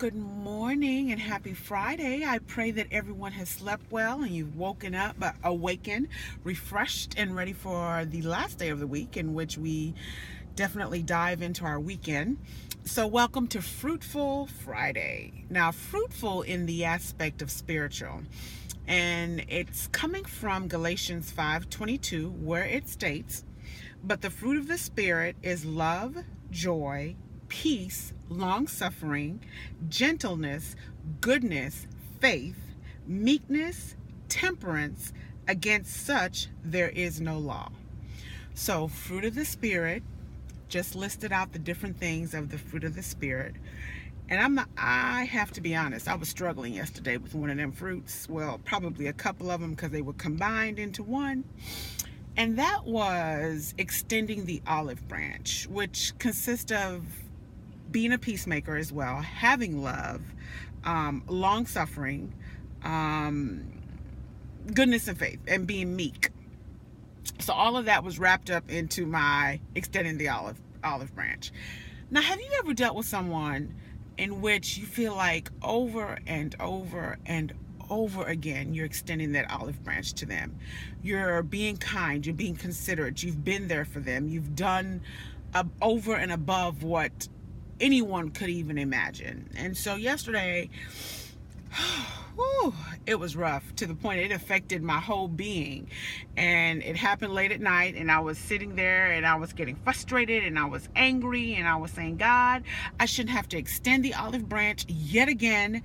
Good morning and happy Friday. I pray that everyone has slept well and you've woken up, awakened, refreshed, and ready for the last day of the week, in which we definitely dive into our weekend. So, welcome to Fruitful Friday. Now, fruitful in the aspect of spiritual, and it's coming from Galatians 5:22, where it states, "But the fruit of the Spirit is love, joy, peace, long-suffering, gentleness, goodness, faith, meekness, temperance. Against such there is no law." So, fruit of the Spirit, just listed out the different things of the fruit of the Spirit. And I have to be honest, I was struggling yesterday with one of them fruits. Well, probably a couple of them, because they were combined into one. And that was extending the olive branch, which consists of being a peacemaker as well, having love, long suffering, goodness and faith, and being meek. So all of that was wrapped up into my extending the olive branch. Now, have you ever dealt with someone in which you feel like over and over and over again you're extending that olive branch to them? You're being kind, you're being considerate, you've been there for them, you've done over and above what anyone could even imagine. And so yesterday, it was rough, to the point it affected my whole being. And it happened late at night, and I was sitting there and I was getting frustrated and I was angry, and I was saying, God, I shouldn't have to extend the olive branch yet again.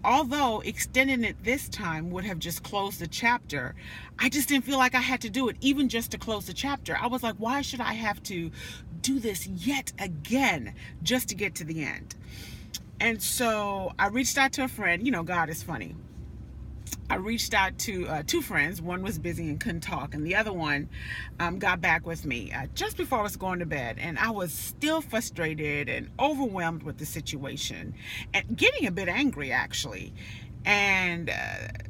Although extending it this time would have just closed the chapter, I just didn't feel like I had to do it, even just to close the chapter. I was like, why should I have to do this yet again just to get to the end? And so I reached out to a friend. You know, God is funny. I reached out to two friends. One was busy and couldn't talk, and the other one got back with me just before I was going to bed. And I was still frustrated and overwhelmed with the situation, and getting a bit angry, actually. And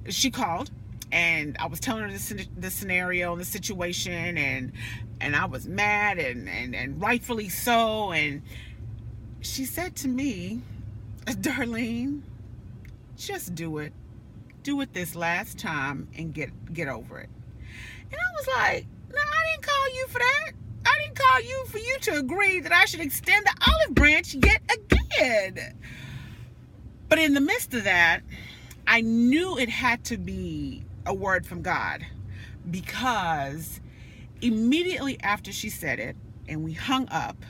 she called, and I was telling her the scenario and the situation, and I was mad, and rightfully so. And she said to me, Darlene, just do it. Do it this last time and get over it. And I was like, no, I didn't call you for that. I didn't call you for you to agree that I should extend the olive branch yet again. But in the midst of that, I knew it had to be a word from God, because immediately after she said it and we hung up,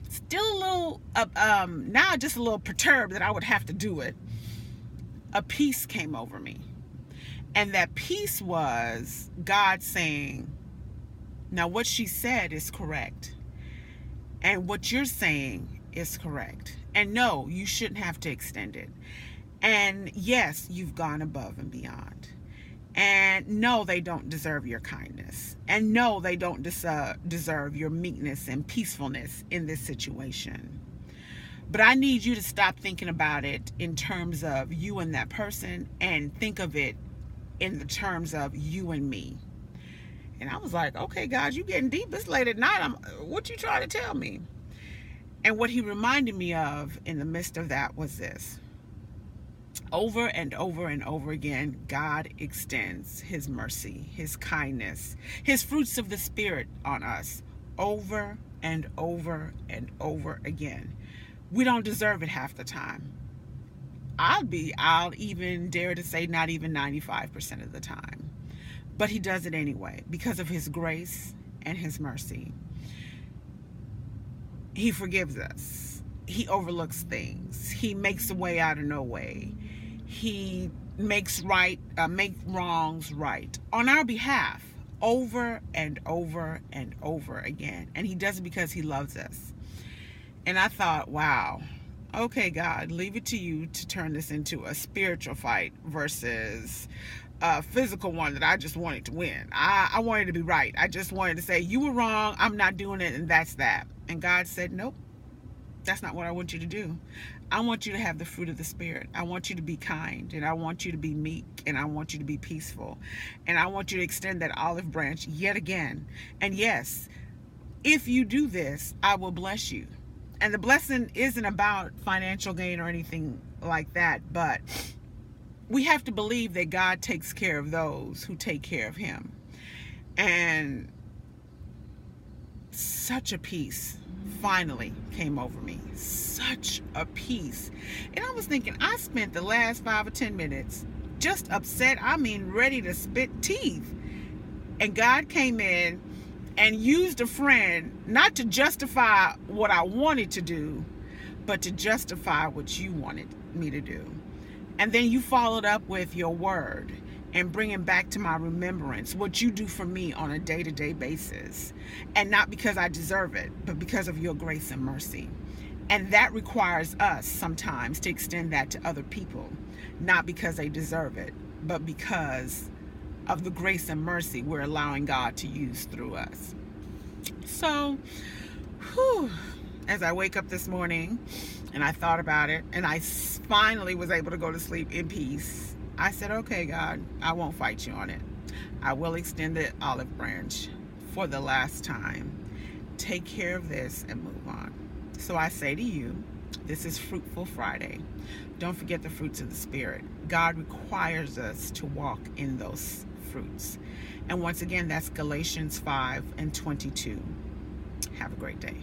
still a little now just a little perturbed that I would have to do it, a peace came over me. And that peace was God saying, now what she said is correct, and what you're saying is correct, and no, you shouldn't have to extend it, and yes, you've gone above and beyond, and no, they don't deserve your kindness, and no, they don't deserve your meekness and peacefulness in this situation. But I need you to stop thinking about it in terms of you and that person, and think of it in the terms of you and me. And I was like, okay, God, you getting deep. It's late at night. What you trying to tell me? And what he reminded me of in the midst of that was this. Over and over and over again, God extends his mercy, his kindness, his fruits of the Spirit on us over and over and over again. We don't deserve it half the time. I'll even dare to say not even 95% of the time. But he does it anyway, because of his grace and his mercy. He forgives us. He overlooks things. He makes a way out of no way. He makes wrongs right on our behalf, over and over and over again. And he does it because he loves us. And I thought, wow, okay, God, leave it to you to turn this into a spiritual fight versus a physical one that I just wanted to win. I wanted to be right. I just wanted to say, you were wrong, I'm not doing it, and that's that. And God said, nope, that's not what I want you to do. I want you to have the fruit of the Spirit. I want you to be kind, and I want you to be meek, and I want you to be peaceful. And I want you to extend that olive branch yet again. And yes, if you do this, I will bless you. And the blessing isn't about financial gain or anything like that, but we have to believe that God takes care of those who take care of him. And such a peace finally came over me. Such a peace. And I was thinking, I spent the last 5 or 10 minutes just upset. I mean, ready to spit teeth. And God came in and used a friend not to justify what I wanted to do, but to justify what you wanted me to do. And then you followed up with your word and bringing back to my remembrance what you do for me on a day-to-day basis. And not because I deserve it, but because of your grace and mercy. And that requires us sometimes to extend that to other people, not because they deserve it, but because of the grace and mercy we're allowing God to use through us. So, as I wake up this morning and I thought about it and I finally was able to go to sleep in peace, I said, okay, God, I won't fight you on it. I will extend the olive branch for the last time. Take care of this and move on. So I say to you, this is Fruitful Friday. Don't forget the fruits of the Spirit. God requires us to walk in those fruits. And once again, that's Galatians 5:22. Have a great day.